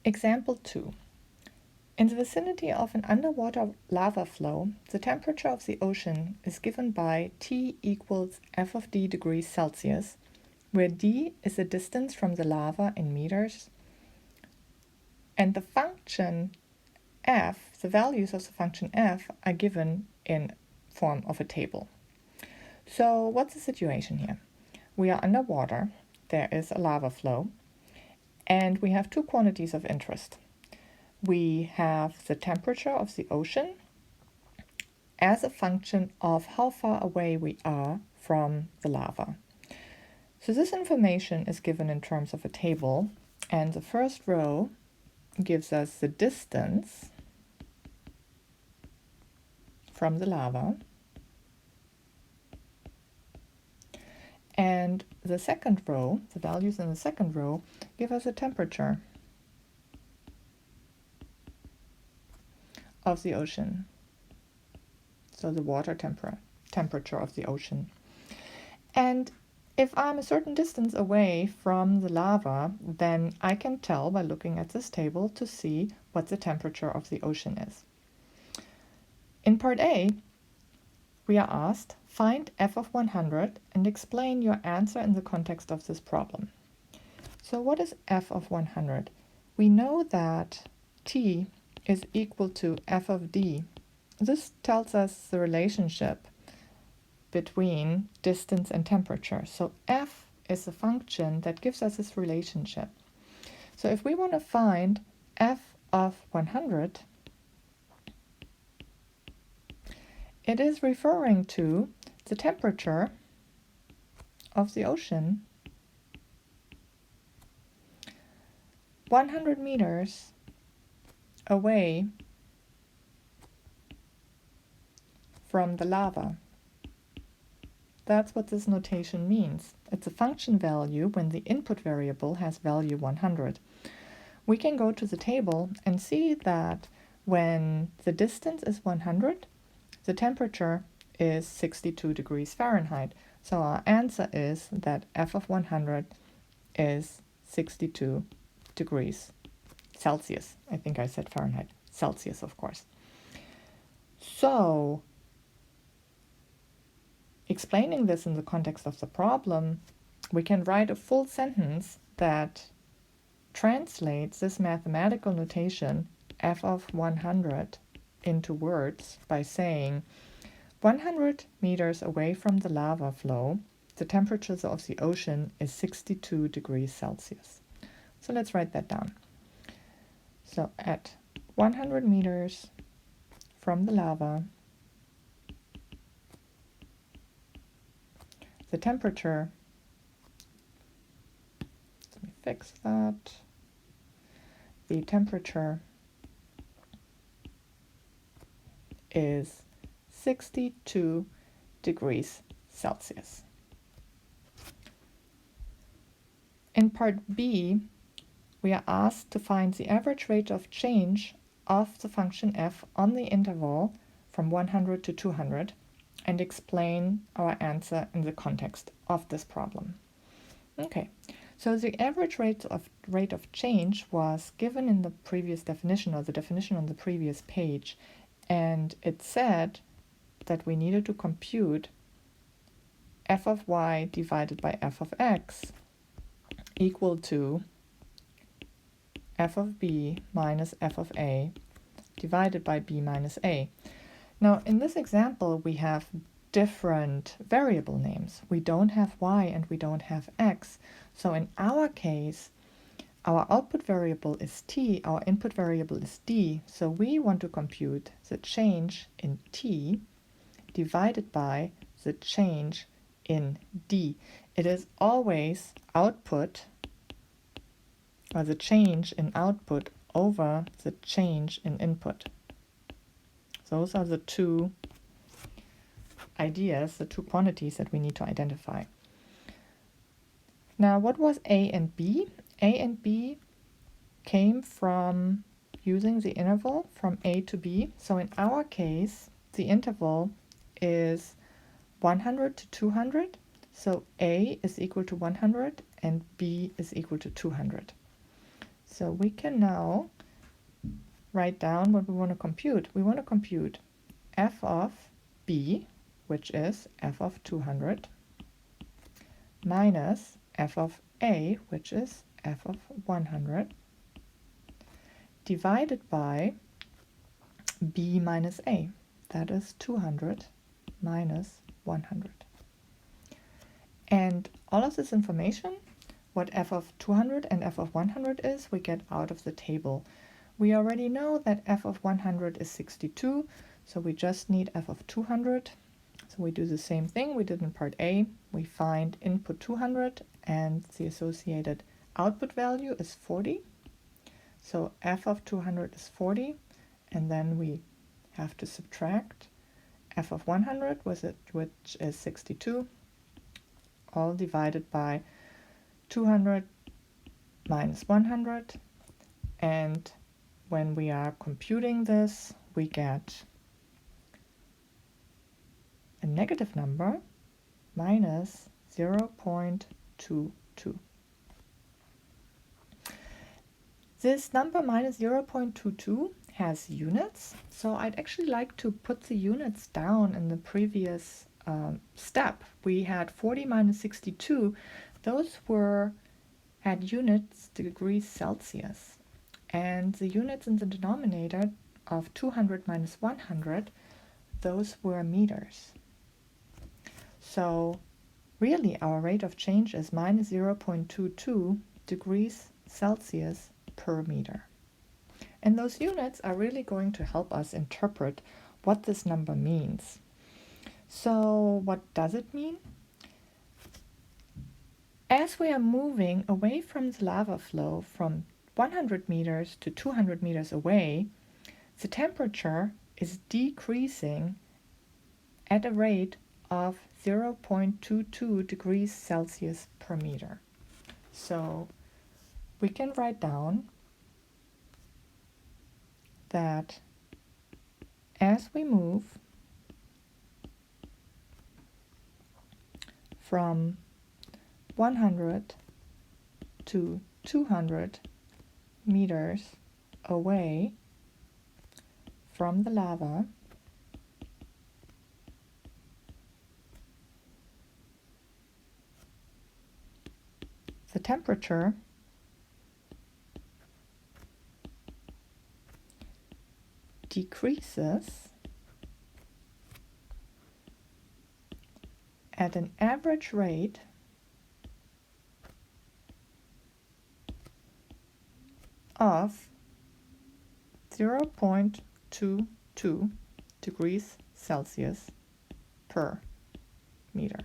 Example 2. In the vicinity of an underwater lava flow, the temperature of the ocean is given by T equals F of D degrees Celsius, where D is the distance from the lava in meters, and the function f, the values of the function f, are given in form of a table. So what's the situation here? We are underwater, there is a lava flow, and we have two quantities of interest. We have the temperature of the ocean as a function of how far away we are from the lava. So this information is given in terms of a table, and the first row gives us the distance from the lava, and the second row, the values in the second row, give us a temperature of the ocean. So the water temperature of the ocean. And if I'm a certain distance away from the lava, then I can tell by looking at this table to see what the temperature of the ocean is. In part A, we are asked, find f of 100 and explain your answer in the context of this problem. So what is f of 100? We know that T is equal to f of D. This tells us the relationship between distance and temperature. So f is a function that gives us this relationship. So if we want to find f of 100, it is referring to the temperature of the ocean 100 meters away from the lava. That's what this notation means. It's a function value when the input variable has value 100. We can go to the table and see that when the distance is 100, the temperature is 62 degrees Fahrenheit. So our answer is that f of 100 is 62 degrees Celsius. I think I said Fahrenheit. Celsius, of course. So, explaining this in the context of the problem, we can write a full sentence that translates this mathematical notation f of 100 into words by saying 100 meters away from the lava flow, the temperature of the ocean is 62 degrees Celsius. So let's write that down. So at 100 meters from the lava, the temperature, let me fix that, the temperature is 62 degrees Celsius. In part B, we are asked to find the average rate of change of the function f on the interval from 100 to 200 and explain our answer in the context of this problem. Okay, so the average rate of change was given in the previous definition, or the definition on the previous page, and it said that we needed to compute f of y divided by f of x equal to f of b minus f of a divided by b minus a. Now, in this example, we have different variable names. We don't have y and we don't have x. So in our case, our output variable is t, our input variable is d. So we want to compute the change in t divided by the change in d. It is always output, or the change in output over the change in input. Those are the two ideas, the two quantities that we need to identify. Now, what was A and B? A and B came from using the interval from A to B. So in our case, the interval is 100 to 200. So A is equal to 100 and B is equal to 200. So we can now write down what we want to compute. We want to compute f of b, which is f of 200, minus f of a, which is f of 100, divided by b minus a, that is 200 minus 100. And all of this information, what f of 200 and f of 100 is, we get out of the table. We already know that f of 100 is 62, so we just need f of 200. So we do the same thing we did in part A. We find input 200 and the associated output value is 40. So f of 200 is 40, and then we have to subtract f of 100, which is 62, all divided by 200 minus 100. And when we are computing this, we get a negative number, minus 0.22. This number minus 0.22 has units, so I'd actually like to put the units down in the previous step. We had 40 minus 62. Those had units degrees Celsius, and the units in the denominator of 200 minus 100, those were meters. So really our rate of change is minus 0.22 degrees Celsius per meter. And those units are really going to help us interpret what this number means. So what does it mean? As we are moving away from the lava flow from 100 meters to 200 meters away, the temperature is decreasing at a rate of 0.22 degrees Celsius per meter. So we can write down that as we move from 100 to 200 meters away from the lava, the temperature decreases at an average rate of 0.22 degrees Celsius per meter.